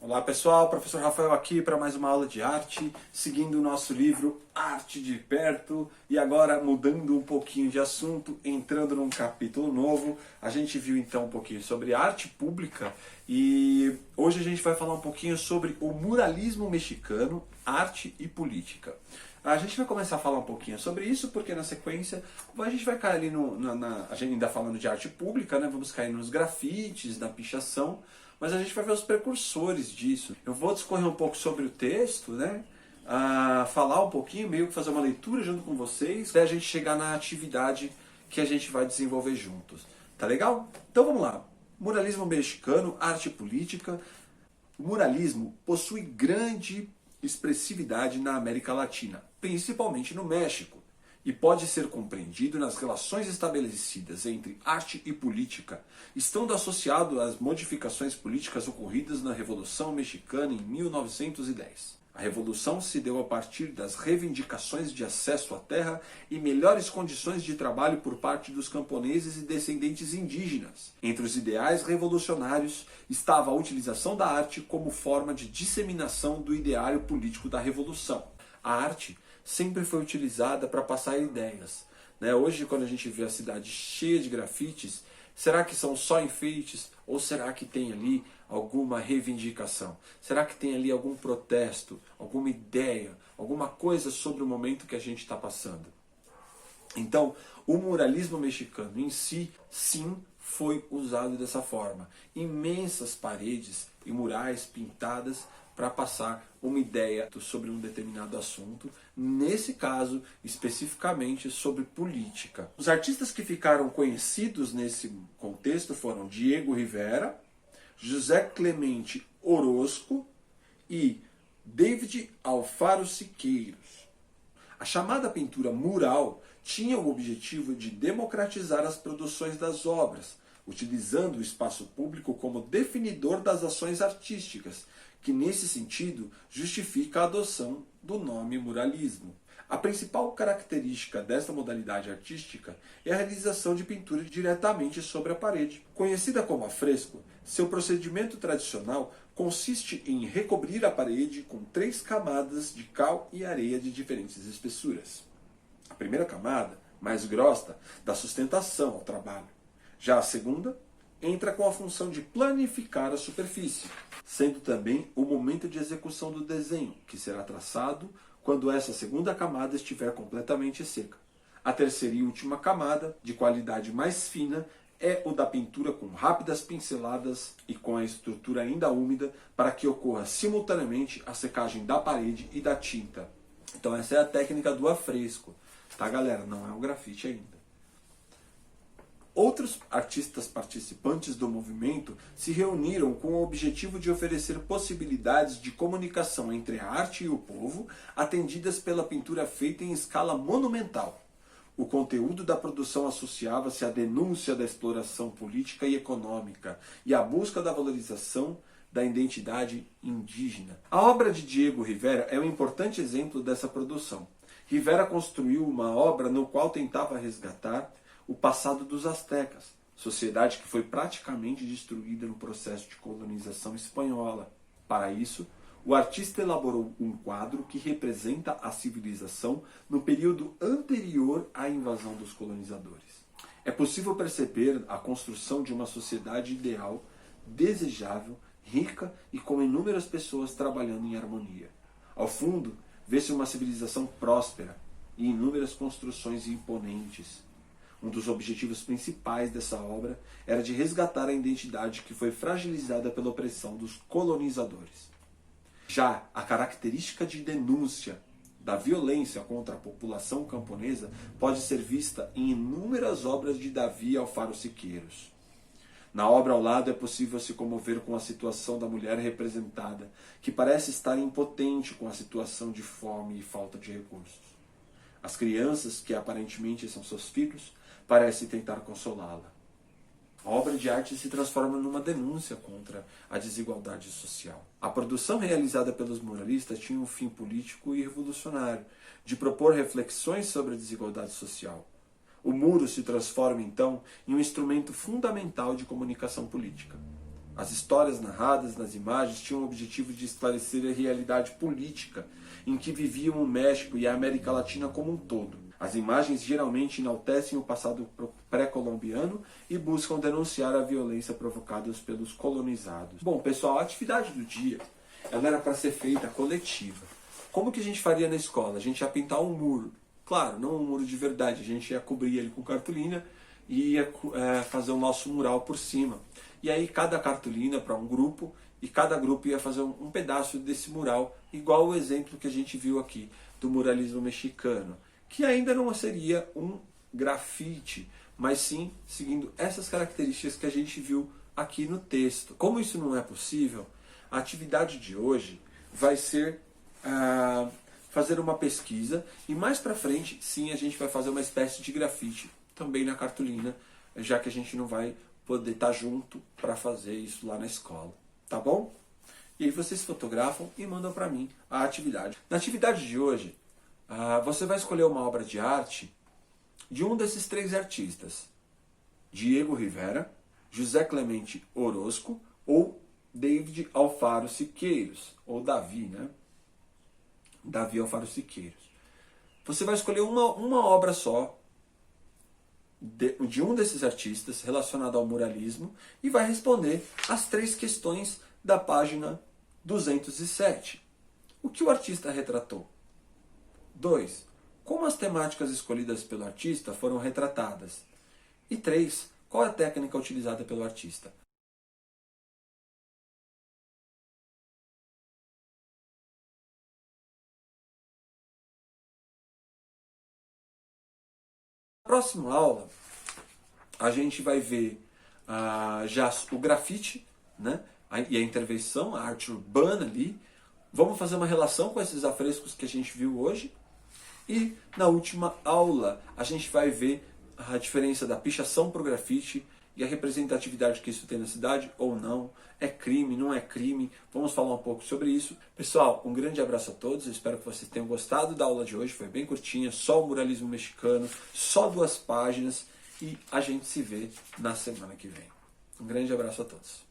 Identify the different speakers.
Speaker 1: Olá pessoal, professor Rafael aqui para mais uma aula de arte, seguindo o nosso livro Arte de Perto e agora mudando um pouquinho de assunto, entrando num capítulo novo. A gente viu então um pouquinho sobre arte pública e hoje a gente vai falar um pouquinho sobre o muralismo mexicano, arte e política. A gente vai começar a falar um pouquinho sobre isso, porque na sequência a gente vai cair ali a gente ainda falando de arte pública, né? Vamos cair nos grafites, na pichação, mas a gente vai ver os precursores disso. Eu vou discorrer um pouco sobre o texto, né? Falar um pouquinho, meio que fazer uma leitura junto com vocês, até a gente chegar na atividade que a gente vai desenvolver juntos. Tá legal? Então vamos lá. Muralismo mexicano, arte política. O muralismo possui grande expressividade na América Latina, principalmente no México, e pode ser compreendido nas relações estabelecidas entre arte e política, estando associado às modificações políticas ocorridas na Revolução Mexicana em 1910. A revolução se deu a partir das reivindicações de acesso à terra e melhores condições de trabalho por parte dos camponeses e descendentes indígenas. Entre os ideais revolucionários estava a utilização da arte como forma de disseminação do ideário político da revolução. A arte sempre foi utilizada para passar ideias. Hoje, quando a gente vê a cidade cheia de grafites, será que são só enfeites ou será que tem ali alguma reivindicação? Será que tem ali algum protesto, alguma ideia, alguma coisa sobre o momento que a gente está passando? Então, o muralismo mexicano em si, sim, foi usado dessa forma. Imensas paredes e murais pintadas para passar uma ideia sobre um determinado assunto, nesse caso, especificamente sobre política. Os artistas que ficaram conhecidos nesse contexto foram Diego Rivera, José Clemente Orozco e David Alfaro Siqueiros. A chamada pintura mural tinha o objetivo de democratizar as produções das obras, utilizando o espaço público como definidor das ações artísticas, que nesse sentido justifica a adoção do nome muralismo. A principal característica desta modalidade artística é a realização de pintura diretamente sobre a parede. Conhecida como afresco, seu procedimento tradicional consiste em recobrir a parede com 3 camadas de cal e areia de diferentes espessuras. A primeira camada, mais grossa, dá sustentação ao trabalho. Já a segunda entra com a função de planificar a superfície, sendo também o momento de execução do desenho, que será traçado quando essa segunda camada estiver completamente seca. A terceira e última camada, de qualidade mais fina, é o da pintura com rápidas pinceladas e com a estrutura ainda úmida para que ocorra simultaneamente a secagem da parede e da tinta. Então essa é a técnica do afresco, tá galera? Não é o grafite ainda. Outros artistas participantes do movimento se reuniram com o objetivo de oferecer possibilidades de comunicação entre a arte e o povo, atendidas pela pintura feita em escala monumental. O conteúdo da produção associava-se à denúncia da exploração política e econômica e à busca da valorização da identidade indígena. A obra de Diego Rivera é um importante exemplo dessa produção. Rivera construiu uma obra no qual tentava resgatar o passado dos astecas, sociedade que foi praticamente destruída no processo de colonização espanhola. Para isso, o artista elaborou um quadro que representa a civilização no período anterior à invasão dos colonizadores. É possível perceber a construção de uma sociedade ideal, desejável, rica e com inúmeras pessoas trabalhando em harmonia. Ao fundo, vê-se uma civilização próspera e inúmeras construções imponentes. Um dos objetivos principais dessa obra era de resgatar a identidade que foi fragilizada pela opressão dos colonizadores. Já a característica de denúncia da violência contra a população camponesa pode ser vista em inúmeras obras de Davi Alfaro Siqueiros. Na obra ao lado é possível se comover com a situação da mulher representada, que parece estar impotente com a situação de fome e falta de recursos. As crianças, que aparentemente são seus filhos, parecem tentar consolá-la. A obra de arte se transforma numa denúncia contra a desigualdade social. A produção realizada pelos muralistas tinha um fim político e revolucionário, de propor reflexões sobre a desigualdade social. O muro se transforma, então, em um instrumento fundamental de comunicação política. As histórias narradas nas imagens tinham o objetivo de esclarecer a realidade política em que viviam o México e a América Latina como um todo. As imagens geralmente enaltecem o passado pré-colombiano e buscam denunciar a violência provocada pelos colonizados. Bom, pessoal, a atividade do dia ela era para ser feita coletiva. Como que a gente faria na escola? A gente ia pintar um muro. Claro, não um muro de verdade, a gente ia cobrir ele com cartolina e ia fazer o nosso mural por cima. E aí cada cartolina para um grupo e cada grupo ia fazer um pedaço desse mural, igual o exemplo que a gente viu aqui do muralismo mexicano, que ainda não seria um grafite, mas sim seguindo essas características que a gente viu aqui no texto. Como isso não é possível, a atividade de hoje vai ser fazer uma pesquisa e mais para frente, sim, a gente vai fazer uma espécie de grafite também na cartolina, já que a gente não vai poder estar junto para fazer isso lá na escola, tá bom? E aí vocês fotografam e mandam para mim a atividade. Na atividade de hoje, você vai escolher uma obra de arte de um desses três artistas: Diego Rivera, José Clemente Orozco ou David Alfaro Siqueiros, ou Davi, né? Davi Alfaro Siqueiros. Você vai escolher uma obra só de um desses artistas relacionado ao muralismo e vai responder as três questões da página 207. O que o artista retratou? 2. Como as temáticas escolhidas pelo artista foram retratadas? E 3. Qual é a técnica utilizada pelo artista? Na próxima aula, a gente vai ver já o grafite, né? E a intervenção, a arte urbana ali. Vamos fazer uma relação com esses afrescos que a gente viu hoje. E na última aula, a gente vai ver a diferença da pichação para o grafite e a representatividade que isso tem na cidade ou não. É crime, não é crime? Vamos falar um pouco sobre isso. Pessoal, um grande abraço a todos. Eu espero que vocês tenham gostado da aula de hoje. Foi bem curtinha, só o muralismo mexicano, só 2 páginas. E a gente se vê na semana que vem. Um grande abraço a todos.